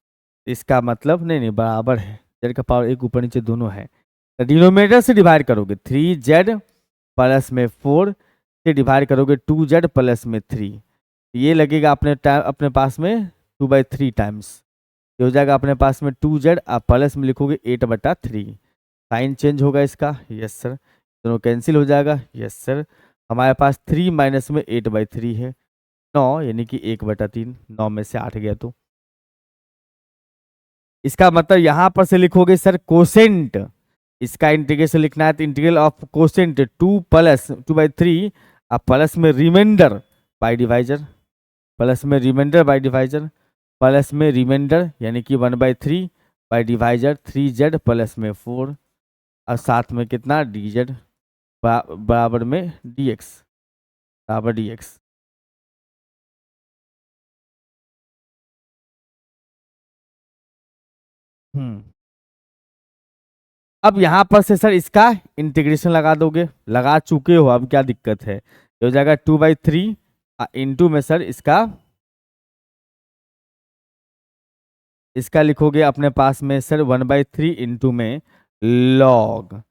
इसका मतलब नहीं बराबर है, z का पावर 1 ऊपर नीचे दोनों है, तो डिनोमिनेटर से डिवाइड करोगे 3z प्लस में 4 से डिवाइड करोगे 2z प्लस में 3, ये लगेगा अपने पास में 2/3 टाइम्स, ये हो जाएगा अपने पास में 2z, आप प्लस में लिखोगे 8/3, साइन चेंज होगा इसका, यस सर, दोनों कैंसिल हो जाएगा। यस सर, हमारे पास 3 माइनस में 8/3 है, 9 यानी कि 1/3, 9 में से 8 गया तो इसका मतलब यहां पर से लिखोगे सर कोसेंट, इसका इंटीग्रेशन लिखना है तो इंटीग्रल ऑफ कोसेंट 2 प्लस 2/3 अब प्लस में रिमाइंडर बाई डिवाइजर, प्लस में रिमाइंडर बाई डिवाइजर, प्लस में रिमाइंडर यानी कि 1/3 बाई डिवाइजर 3z प्लस में 4 और साथ में कितना dz बराबर में dx बराबर dx। अब यहां पर से सर इसका इंटीग्रेशन लगा दोगे, लगा चुके हो, अब क्या दिक्कत है, ये हो जाएगा 2/3 इंटू में सर इसका लिखोगे अपने पास में सर 1/3 इंटू में लॉग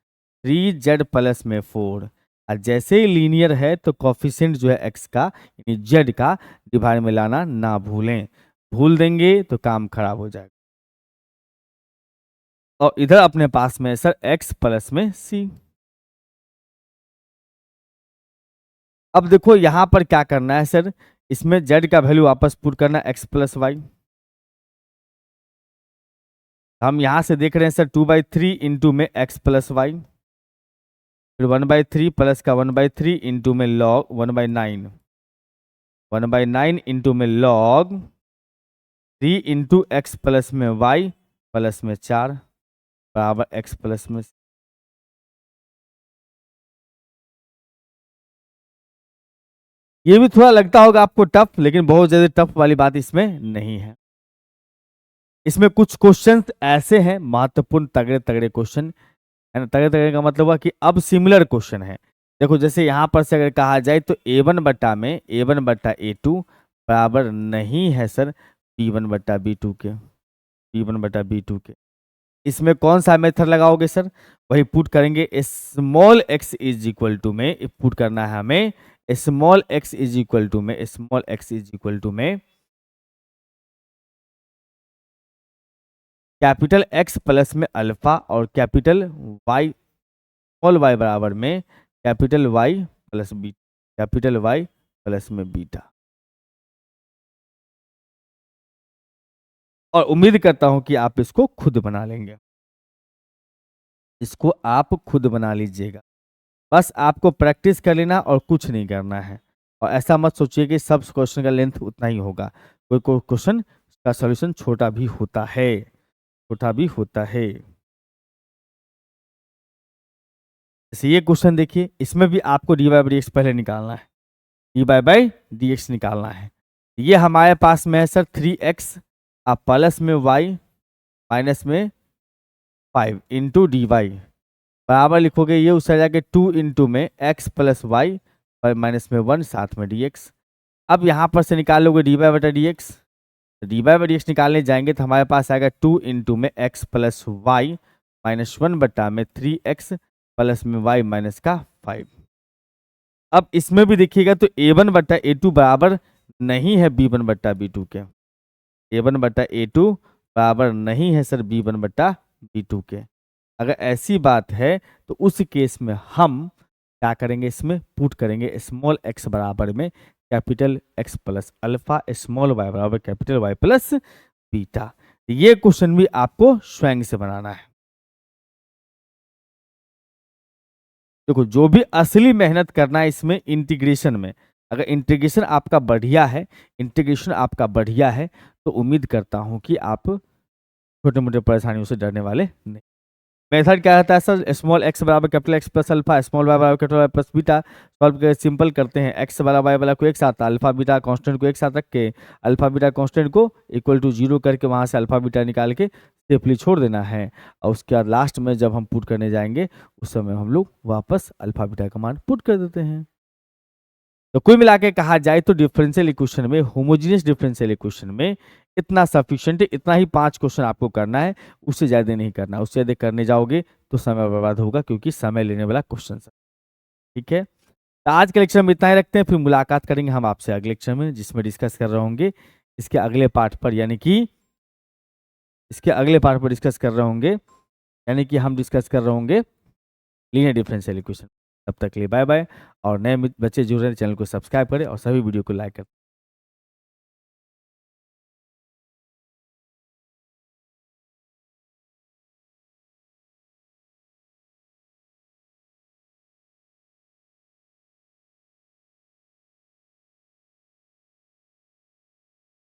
3z प्लस में 4 और जैसे ही लीनियर है तो कॉफिशिएंट जो है x का यानी z का डिवाइड में लाना ना भूलें, भूल देंगे तो काम खराब हो जाएगा। और इधर अपने पास में सर x प्लस में c। अब देखो यहां पर क्या करना है सर, इसमें z का वैल्यू वापस पुट करना x प्लस वाई। हम यहां से देख रहे हैं सर 2/3 इंटू में x प्लस वाई, फिर 1/3 प्लस का 1/3 इंटू में लॉग 1/9, 1/9 इंटू में लॉग 3 इंटू एक्स प्लस में y प्लस में 4 बराबर x प्लस में। ये भी थोड़ा लगता होगा आपको टफ, लेकिन बहुत ज्यादा टफ वाली बात इसमें नहीं है। इसमें कुछ क्वेश्चन ऐसे हैं महत्वपूर्ण तगड़े तगड़े क्वेश्चन है ना, तगड़े तगड़े का मतलब हुआ कि अब सिमिलर क्वेश्चन है। देखो जैसे यहाँ पर से अगर कहा जाए तो a1/a2 बराबर नहीं है सर b1/b2 के, b1/b2 के। इसमें कौन सा मेथड लगाओगे सर, वही पुट करेंगे small x is equal to में पुट करना है हमें, small x is equal to में small x is equal to में कैपिटल X प्लस में अल्फा और कैपिटल Y स्मॉल y बराबर में capital Y plus b, capital Y plus में बीटा। और उम्मीद करता हूं कि आप इसको खुद बना लेंगे, इसको आप खुद बना लीजिएगा। बस आपको प्रैक्टिस कर लेना और कुछ नहीं करना है। और ऐसा मत सोचिए कि सब क्वेश्चन का लेंथ उतना ही होगा, कोई कोई क्वेश्चन का सॉल्यूशन छोटा भी होता है, छोटा भी होता है। जैसे ये क्वेश्चन देखिए, इसमें भी आपको dy बाई डी एक्स पहले निकालना है, dy बाई डी एक्स निकालना है। ये हमारे पास में है सर 3x आप प्लस में y माइनस में 5 इंटू डी वाई बराबर लिखोगे, ये उस जाके 2 इंटू में x प्लस वाई माइनस में 1 साथ में dx। अब यहाँ पर से निकाल लोगे dy/dx, dy/dx निकालने जाएंगे तो हमारे पास आएगा 2 इंटू में x प्लस वाई माइनस 1 बटा में 3x प्लस में y माइनस का 5। अब इसमें भी देखिएगा तो a1/a2 बराबर नहीं है b1/b2 के, a1/a2 बराबर नहीं है सर b1/b2 के। अगर ऐसी बात है तो उस केस में हम क्या करेंगे, इसमें पुट करेंगे स्मॉल x बराबर में capital x plus alpha, small y बराबर कैपिटल y प्लस बीटा। ये क्वेश्चन भी आपको स्वयं से बनाना है। देखो जो भी असली मेहनत करना है इसमें इंटीग्रेशन में, अगर इंटीग्रेशन आपका बढ़िया है, इंटीग्रेशन आपका बढ़िया है तो उम्मीद करता हूं कि आप छोटे मोटे परेशानियों से डरने वाले नहीं। मेथड क्या रहता है सर, स्मॉल x बराबर capital x plus alpha, small y बराबर capital y plus beta. Solve कर सिंपल करते हैं, x वाला y वाला को एक साथ, अल्फा बीटा कांस्टेंट को एक साथ रख के अल्फा बीटा कांस्टेंट को इक्वल टू 0 करके वहां से अल्फा बीटा निकाल के सेफली छोड़ देना है। और उसके बाद लास्ट में जब हम पुट करने जाएंगे उस समय हम लोग वापस अल्फा बीटा का मान पुट कर देते हैं। तो कुल मिला के कहा जाए तो डिफरेंशियल इक्वेशन में, होमोजीनियस डिफरेंशियल इक्वेशन में इतना सफिशिएंट है, इतना ही 5 क्वेश्चन आपको करना है, उससे ज्यादा नहीं करना। उससे ज्यादा करने जाओगे तो समय बर्बाद होगा क्योंकि समय लेने वाला क्वेश्चन है। ठीक है, तो आज के लेक्चर में इतना ही रखते हैं, फिर मुलाकात करेंगे हम आपसे अगले लेक्चर में जिसमें डिस्कस कर रहे होंगे इसके अगले पार्ट पर, यानी कि इसके अगले पार्ट पर डिस्कस कर रहे होंगे, यानी कि हम डिस्कस कर रहे होंगे लीनियर डिफरेंशियल इक्वेशन। तब तक के लिए बाय बाय, और नए बच्चे जुड़ रहे हैं चैनल को सब्सक्राइब करें और सभी वीडियो को लाइक करें।